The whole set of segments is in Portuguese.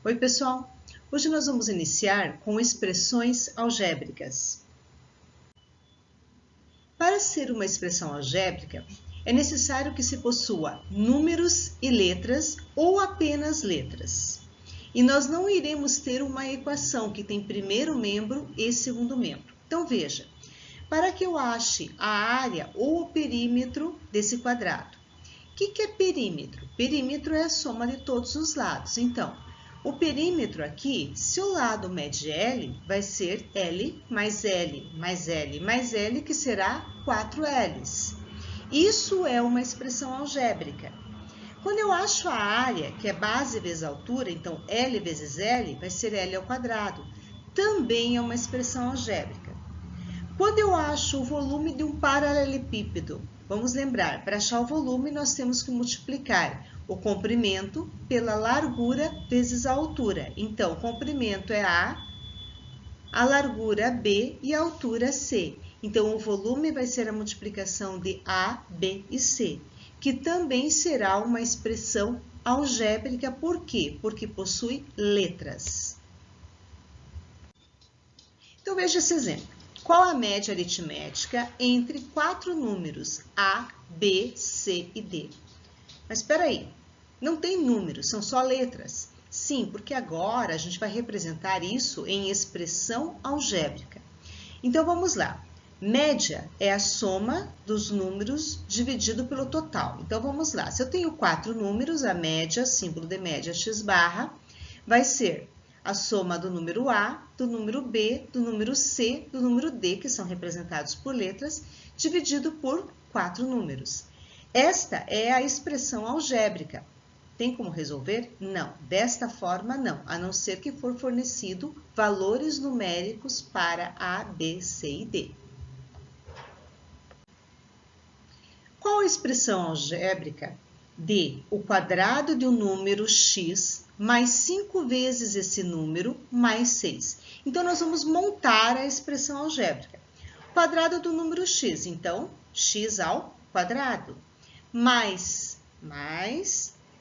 Oi, pessoal! Hoje nós vamos iniciar com expressões algébricas. Para ser uma expressão algébrica, é necessário que se possua números e letras ou apenas letras. E nós não iremos ter uma equação que tem primeiro membro e segundo membro. Então, veja, para que eu ache a área ou o perímetro desse quadrado. O que é perímetro? Perímetro é a soma de todos os lados. Então, o perímetro aqui, se o lado mede L, vai ser L mais L mais L mais L, que será 4 L's. Isso é uma expressão algébrica. Quando eu acho a área, que é base vezes altura, então L vezes L vai ser L ao quadrado. Também é uma expressão algébrica. Quando eu acho o volume de um paralelepípedo, vamos lembrar, para achar o volume nós temos que multiplicar o comprimento pela largura vezes a altura. Então, o comprimento é A, a largura B e a altura C. Então, o volume vai ser a multiplicação de A, B e C, que também será uma expressão algébrica. Por quê? Porque possui letras. Então, veja esse exemplo. Qual a média aritmética entre 4 números A, B, C e D? Mas espera aí, não tem números, são só letras. Sim, porque agora a gente vai representar isso em expressão algébrica. Então vamos lá. Média é a soma dos números dividido pelo total. Então vamos lá. Se eu tenho 4 números, a média, símbolo de média x barra, vai ser a soma do número A, do número B, do número C, do número D, que são representados por letras, dividido por 4 números. Esta é a expressão algébrica. Tem como resolver? Não. Desta forma, não, a não ser que for fornecido valores numéricos para A, B, C e D. Qual a expressão algébrica de o quadrado de um número x mais 5 vezes esse número mais 6? Então, nós vamos montar a expressão algébrica. Quadrado do número x, então, x ao quadrado, mais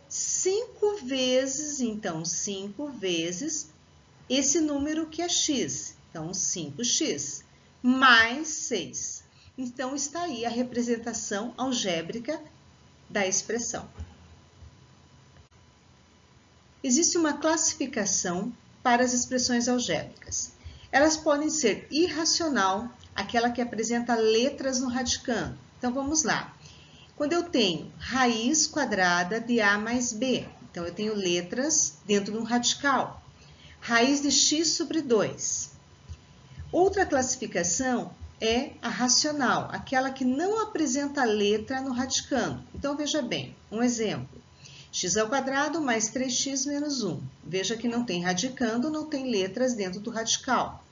5 vezes, então, 5 vezes esse número que é x, então, 5x, mais 6. Então, está aí a representação algébrica da expressão. Existe uma classificação para as expressões algébricas. Elas podem ser irracional, aquela que apresenta letras no radicando. Então, vamos lá. Quando eu tenho raiz quadrada de A mais B, então eu tenho letras dentro de um radical. Raiz de x sobre 2. Outra classificação é a racional, aquela que não apresenta letra no radicando. Então, veja bem, um exemplo. X ao quadrado mais 3x menos 1. Veja que não tem radicando, não tem letras dentro do radical.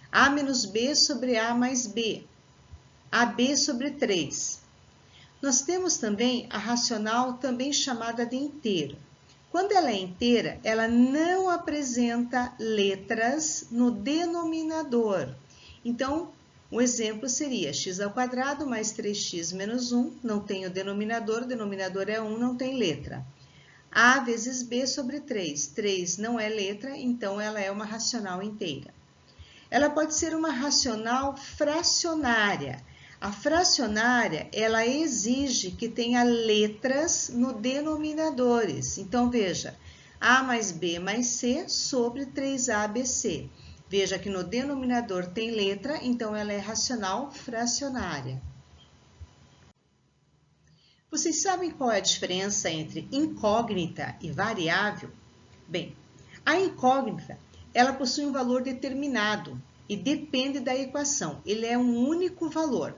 A menos B sobre A mais B. AB sobre 3. Nós temos também a racional, também chamada de inteiro. Quando ela é inteira, ela não apresenta letras no denominador. Então, o exemplo seria x ao quadrado mais 3x menos 1, não tem o denominador é 1, não tem letra. A vezes B sobre 3. 3 não é letra, então ela é uma racional inteira. Ela pode ser uma racional fracionária. A fracionária, ela exige que tenha letras no denominadores. Então, veja, A mais B mais C sobre 3ABC. Veja que no denominador tem letra, então ela é racional fracionária. Vocês sabem qual é a diferença entre incógnita e variável? Bem, a incógnita, ela possui um valor determinado e depende da equação. Ele é um único valor.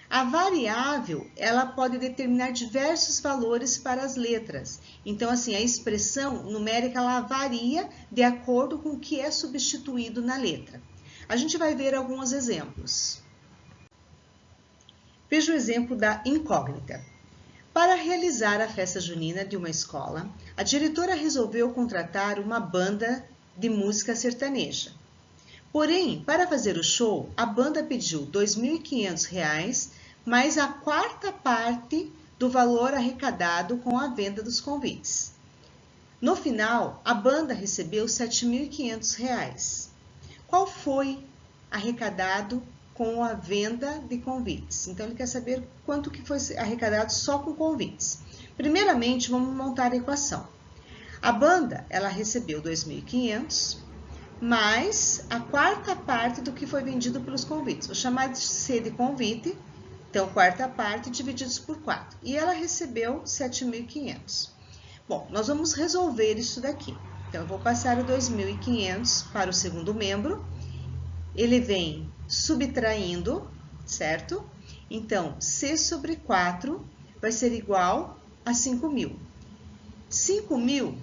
A variável, ela pode determinar diversos valores para as letras. Então, assim, a expressão numérica, ela varia de acordo com o que é substituído na letra. A gente vai ver alguns exemplos. Veja o exemplo da incógnita. Para realizar a festa junina de uma escola, a diretora resolveu contratar uma banda de música sertaneja. Porém, para fazer o show, a banda pediu R$ 2.500, mais a quarta parte do valor arrecadado com a venda dos convites. No final, a banda recebeu R$ 7.500. Qual foi arrecadado com a venda de convites? Então, ele quer saber quanto que foi arrecadado só com convites. Primeiramente, vamos montar a equação. A banda, ela recebeu 2.500, mais a quarta parte do que foi vendido pelos convites. Vou chamar de C de convite, então, quarta parte divididos por 4. E ela recebeu 7.500. Bom, nós vamos resolver isso daqui. Então, eu vou passar o 2.500 para o segundo membro. Ele vem subtraindo, certo? Então, C sobre 4 vai ser igual a 5.000. 5.000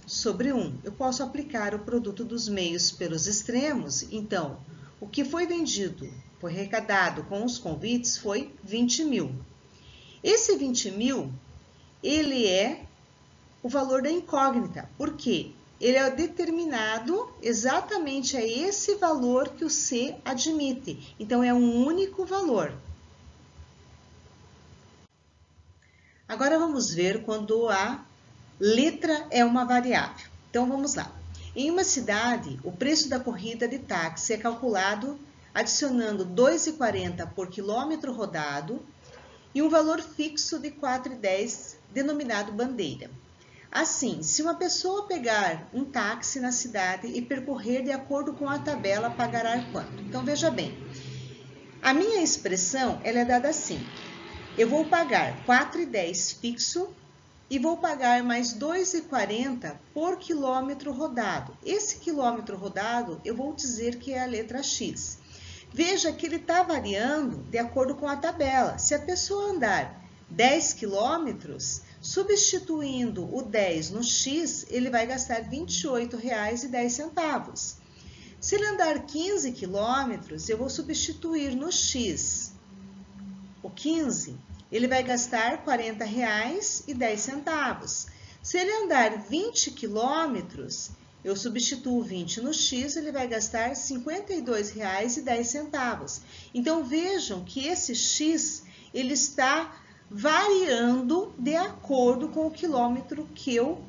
sobre 1. Eu posso aplicar o produto dos meios pelos extremos. Então, o que foi vendido, foi arrecadado com os convites, foi 20.000. Esse 20.000, ele é o valor da incógnita. Por quê? Ele é determinado exatamente a esse valor que o C admite. Então, é um único valor. Agora, vamos ver quando a letra é uma variável. Então, vamos lá. Em uma cidade, o preço da corrida de táxi é calculado adicionando R$ 2,40 por quilômetro rodado e um valor fixo de R$ 4,10, denominado bandeira. Assim, se uma pessoa pegar um táxi na cidade e percorrer de acordo com a tabela, pagará quanto? Então, veja bem, a minha expressão ela é dada assim. Eu vou pagar R$ 4,10 fixo e vou pagar mais R$ 2,40 por quilômetro rodado. Esse quilômetro rodado, eu vou dizer que é a letra X. Veja que ele está variando de acordo com a tabela. Se a pessoa andar 10 quilômetros, substituindo o 10 no X, ele vai gastar R$ 28,10. Se ele andar 15 quilômetros, eu vou substituir no X o 15, ele vai gastar R$ 40,10. Se ele andar 20 quilômetros, eu substituo 20 no X, ele vai gastar R$ 52,10. Então, vejam que esse X, ele está variando de acordo com o quilômetro que eu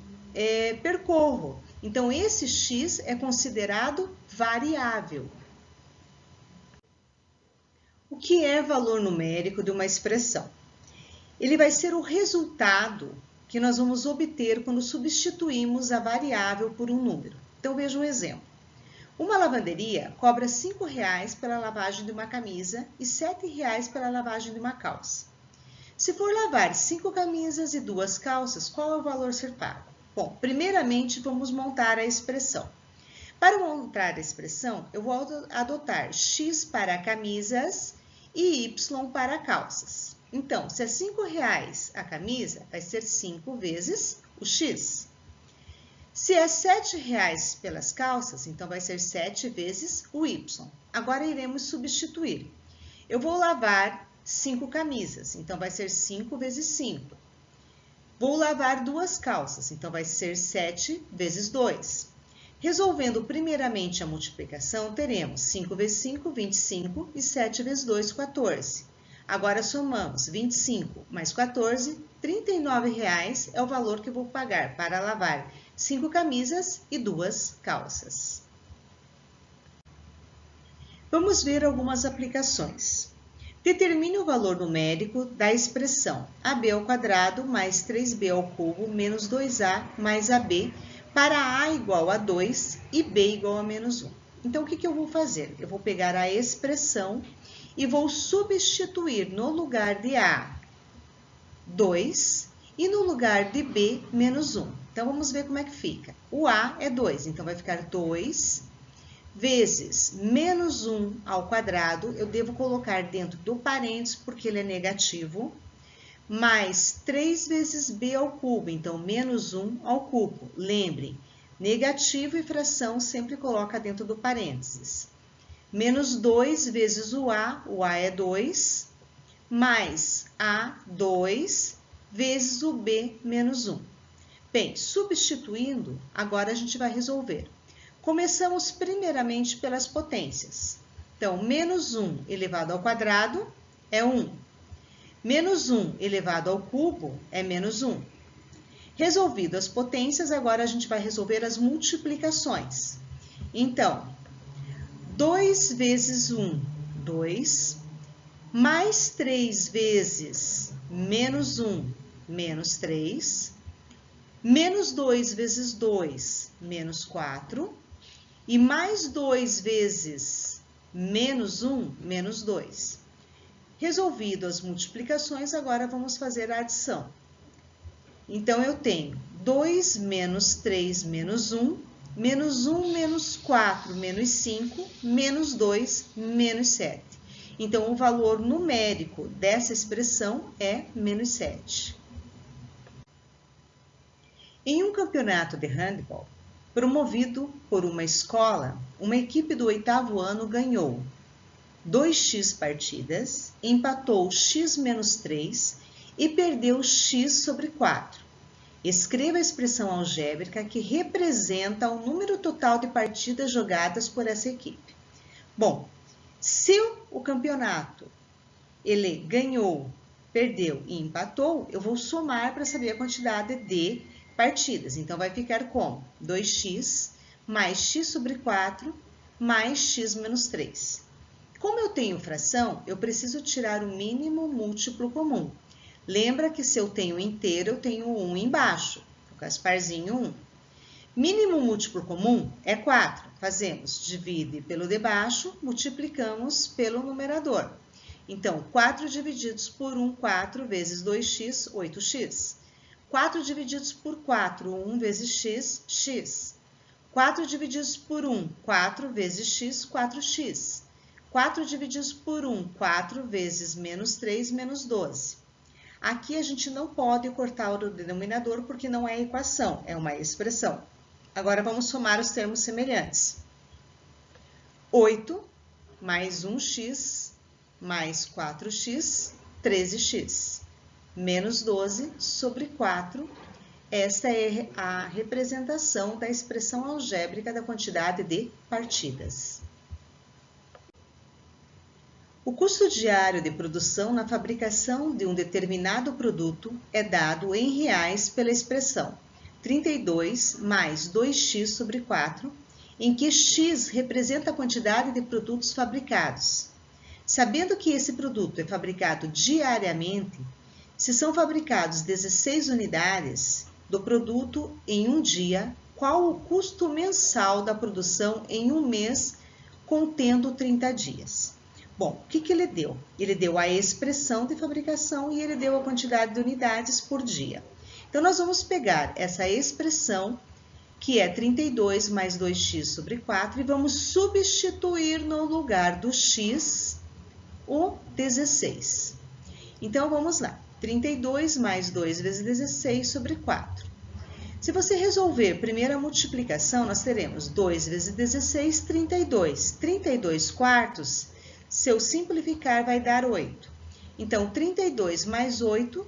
percorro. Então, esse X é considerado variável. O que é valor numérico de uma expressão? Ele vai ser o resultado que nós vamos obter quando substituímos a variável por um número. Então, veja um exemplo. Uma lavanderia cobra R$ 5,00 pela lavagem de uma camisa e R$ 7,00 pela lavagem de uma calça. Se for lavar 5 camisas e 2 calças, qual é o valor a ser pago? Bom, primeiramente vamos montar a expressão. Para montar a expressão, eu vou adotar X para camisas e Y para calças. Então, se é R$ 5,00 a camisa, vai ser 5 vezes o X. Se é R$ 7,00 pelas calças, então vai ser 7 vezes o Y. Agora, iremos substituir. Eu vou lavar 5 camisas, então vai ser 5 vezes 5. Vou lavar 2 calças, então vai ser 7 vezes 2. Resolvendo primeiramente a multiplicação, teremos 5 vezes 5, 25, e 7 vezes 2, 14. Agora, somamos 25 mais 14, R$ 39,00 é o valor que eu vou pagar para lavar 5 camisas e 2 calças. Vamos ver algumas aplicações. Determine o valor numérico da expressão AB² mais 3B³ menos 2A mais AB para A igual a 2 e B igual a menos 1. Então, o que eu vou fazer? Eu vou pegar a expressão e vou substituir no lugar de A 2 e no lugar de B menos 1. Então, vamos ver como é que fica. O A é 2, então vai ficar 2 vezes menos 1 ao quadrado, eu devo colocar dentro do parênteses porque ele é negativo, mais 3 vezes b ao cubo, então menos 1 ao cubo. Lembre, negativo e fração sempre coloca dentro do parênteses. Menos 2 vezes o A é 2, mais A2 vezes o B menos 1. Bem, substituindo, agora a gente vai resolver. Começamos primeiramente pelas potências. Então, menos 1 elevado ao quadrado é 1. Menos 1 elevado ao cubo é menos 1. Resolvido as potências, agora a gente vai resolver as multiplicações. Então, 2 vezes 1, 2, mais 3 vezes menos 1, menos 3, menos 2 vezes 2, menos 4, e mais 2 vezes menos 1, menos 2. Resolvido as multiplicações, agora vamos fazer a adição. Então, eu tenho 2 menos 3 menos 1, menos 1 menos 4 menos 5, menos 2 menos 7. Então, o valor numérico dessa expressão é menos 7. Em um campeonato de handball, promovido por uma escola, uma equipe do 8º ano ganhou 2x partidas, empatou x-3 e perdeu x sobre 4. Escreva a expressão algébrica que representa o número total de partidas jogadas por essa equipe. Bom, se o campeonato ele ganhou, perdeu e empatou, eu vou somar para saber a quantidade de partidas. Então, vai ficar como 2x mais x sobre 4 mais x-3. Como eu tenho fração, eu preciso tirar o mínimo múltiplo comum. Lembra que se eu tenho inteiro, eu tenho 1 embaixo. O Gasparzinho, 1. Mínimo múltiplo comum é 4. Fazemos, divide pelo de baixo, multiplicamos pelo numerador. Então, 4 divididos por 1, 4 vezes 2x, 8x. 4 divididos por 4, 1 vezes x, x. 4 divididos por 1, 4 vezes x, 4x. 4 divididos por 1, 4 vezes menos 3, menos 12. Aqui a gente não pode cortar o denominador porque não é equação, é uma expressão. Agora vamos somar os termos semelhantes. 8 mais 1x mais 4x, 13x. Menos 12 sobre 4. Esta é a representação da expressão algébrica da quantidade de partidas. O custo diário de produção na fabricação de um determinado produto é dado em reais pela expressão 32 mais 2x sobre 4, em que x representa a quantidade de produtos fabricados. Sabendo que esse produto é fabricado diariamente, se são fabricados 16 unidades do produto em um dia, qual o custo mensal da produção em um mês contendo 30 dias? Bom, o que ele deu? Ele deu a expressão de fabricação e ele deu a quantidade de unidades por dia. Então, nós vamos pegar essa expressão, que é 32 mais 2x sobre 4, e vamos substituir no lugar do x o 16. Então, vamos lá. 32 mais 2 vezes 16 sobre 4. Se você resolver a primeira multiplicação, nós teremos 2 vezes 16, 32. 32 quartos, se eu simplificar, vai dar 8. Então, 32 mais 8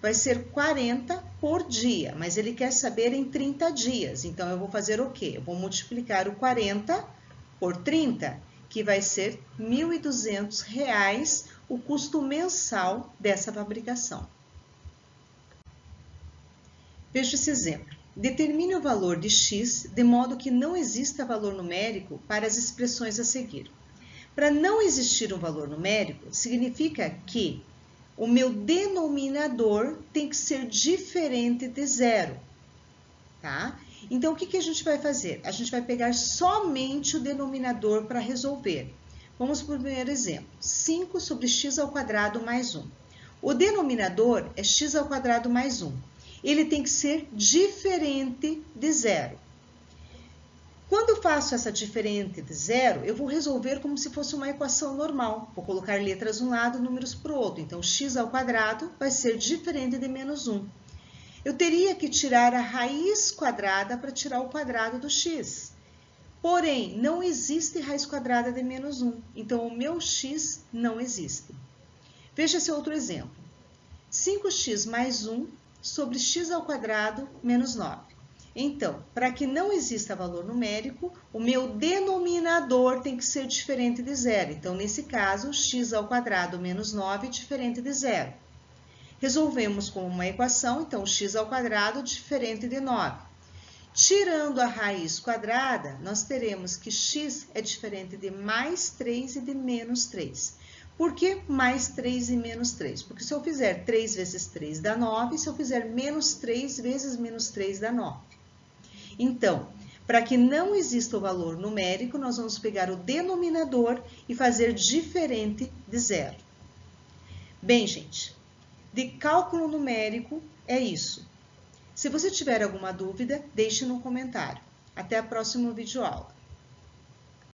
vai ser 40 por dia, mas ele quer saber em 30 dias. Então, eu vou fazer o quê? Eu vou multiplicar o 40 por 30, que vai ser R$ 1.200 o custo mensal dessa fabricação. Veja esse exemplo. Determine o valor de x de modo que não exista valor numérico para as expressões a seguir. Para não existir um valor numérico, significa que o meu denominador tem que ser diferente de zero, tá? Então, o que a gente vai fazer? A gente vai pegar somente o denominador para resolver. Vamos para o primeiro exemplo. 5 sobre x ao quadrado mais 1. O denominador é x ao quadrado mais 1. Ele tem que ser diferente de zero. Quando eu faço essa diferente de zero, eu vou resolver como se fosse uma equação normal. Vou colocar letras de um lado e números para o outro. Então, x ao quadrado vai ser diferente de menos 1. Eu teria que tirar a raiz quadrada para tirar o quadrado do x. Porém, não existe raiz quadrada de menos 1. Então, o meu x não existe. Veja esse outro exemplo. 5x mais 1 sobre x ao quadrado menos 9. Então, para que não exista valor numérico, o meu denominador tem que ser diferente de zero. Então, nesse caso, x ao quadrado menos 9 é diferente de zero. Resolvemos com uma equação, então, x² diferente de 9. Tirando a raiz quadrada, nós teremos que x é diferente de mais 3 e de menos 3. Por que mais 3 e menos 3? Porque se eu fizer 3 vezes 3 dá 9, se eu fizer menos 3 vezes menos 3 dá 9. Então, para que não exista o valor numérico, nós vamos pegar o denominador e fazer diferente de 0. Bem, gente, de cálculo numérico é isso. Se você tiver alguma dúvida, deixe no comentário. Até a próxima videoaula.